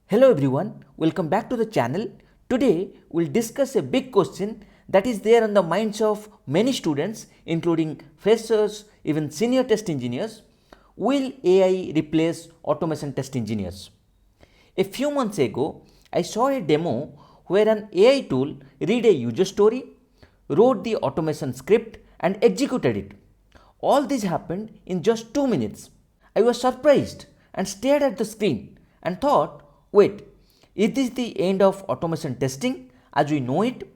Hello everyone, welcome back to the channel. Today we'll discuss a big question that is there on the minds of many students, including freshers, even senior test engineers. Will AI replace automation test engineers? A few months ago, I saw a demo where an AI tool read a user story, wrote the automation script, and executed it. All this happened in just 2 minutes. I was surprised and stared at the screen and thought, wait, is this the end of automation testing as we know it?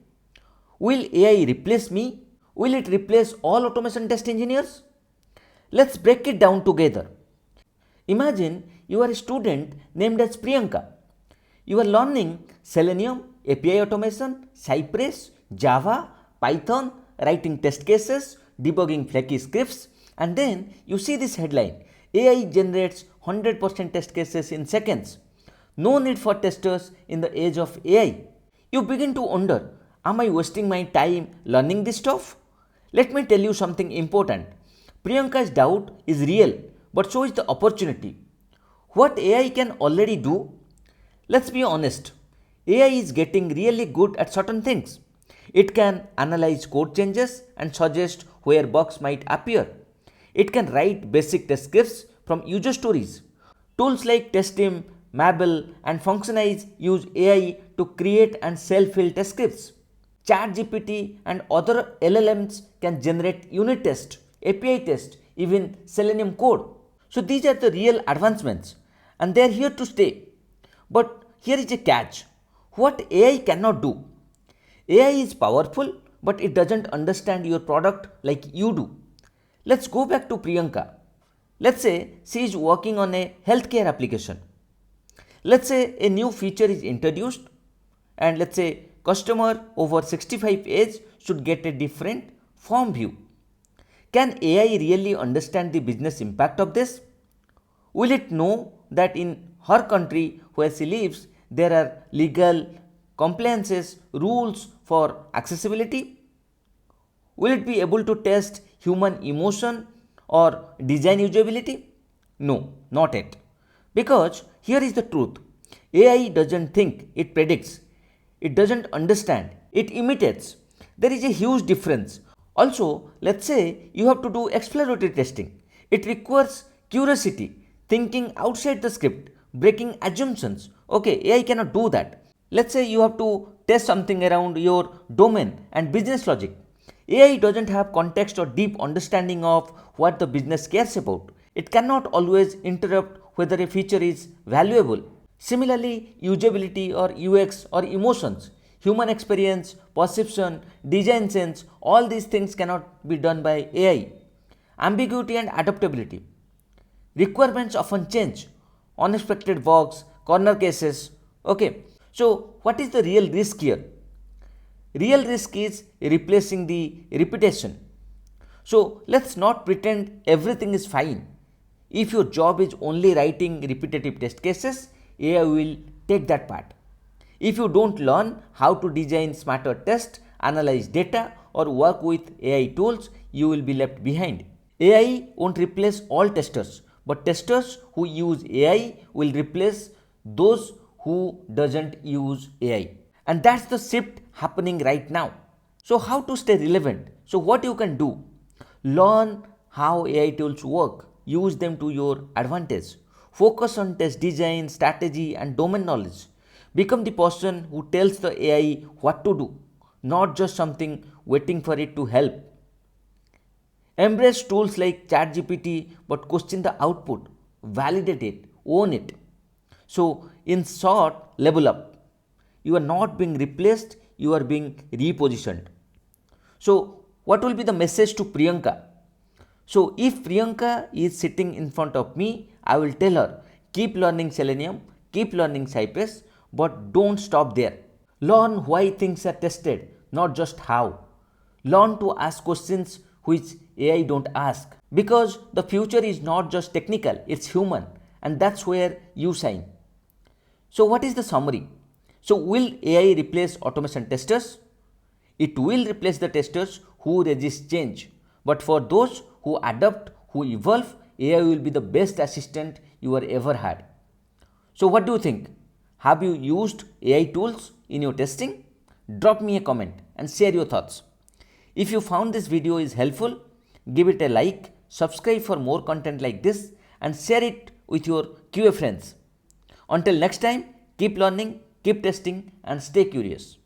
Will AI replace me? Will it replace all automation test engineers? Let's break it down together. Imagine you are a student named as Priyanka. You are learning Selenium, API automation, Cypress, Java, Python, writing test cases, debugging flaky scripts, and then you see this headline: AI generates 100% test cases in seconds. No need for testers in the age of AI. You begin to wonder, am I wasting my time learning this stuff? Let me tell you something important. Priyanka's doubt is real, but so is the opportunity. What AI can already do? Let's be honest. AI is getting really good at certain things. It can analyze code changes and suggest where bugs might appear. It can write basic test scripts from user stories. Tools like TestTeam, Mabel, and Functionize use AI to create and self-fill test scripts. ChatGPT and other LLMs can generate unit test, API test, even Selenium code. So these are the real advancements and they are here to stay. But here is a catch. What AI cannot do? AI is powerful, but it doesn't understand your product like you do. Let's go back to Priyanka. Let's say she is working on a healthcare application. Let's say a new feature is introduced and let's say customer over 65 age should get a different form view. Can AI really understand the business impact of this? Will it know that in her country where she lives there are legal compliances rules for accessibility? Will it be able to test human emotion or design usability? No, not yet. Because here is the truth: AI doesn't think, it predicts. It doesn't understand, it imitates. There is a huge difference. Also, let's say you have to do exploratory testing. It requires curiosity, thinking outside the script, breaking assumptions. Okay, AI cannot do that. Let's say you have to test something around your domain and business logic. AI doesn't have context or deep understanding of what the business cares about. It cannot always interrupt whether a feature is valuable. Similarly, usability or UX or emotions, human experience, perception, design sense, all these things cannot be done by AI. Ambiguity and adaptability. Requirements often change. Unexpected bugs, corner cases. Okay, so what is the real risk here? Real risk is replacing the repetition. So let's not pretend everything is fine. If your job is only writing repetitive test cases, AI will take that part. If you don't learn how to design smarter tests, analyze data, or work with AI tools, you will be left behind. AI won't replace all testers, but testers who use AI will replace those who doesn't use AI. And that's the shift happening right now. So how to stay relevant? So what you can do? Learn how AI tools work. Use them to your advantage. Focus on test design, strategy and domain knowledge. Become the person who tells the AI what to do, not just something waiting for it to help. Embrace tools like ChatGPT but question the output. Validate it, own it. So, in short, level up. You are not being replaced, you are being repositioned. So, what will be the message to Priyanka? So, if Priyanka is sitting in front of me, I will tell her, keep learning Selenium, keep learning Cypress, but don't stop there. Learn why things are tested, not just how. Learn to ask questions which AI don't ask. Because the future is not just technical, it's human, and that's where you shine. So, what is the summary? So, will AI replace automation testers? It will replace the testers who resist change. But for those who adapt, who evolve, AI will be the best assistant you have ever had. So, what do you think? Have you used AI tools in your testing? Drop me a comment and share your thoughts. If you found this video is helpful, give it a like, subscribe for more content like this and share it with your QA friends. Until next time, keep learning, keep testing and stay curious.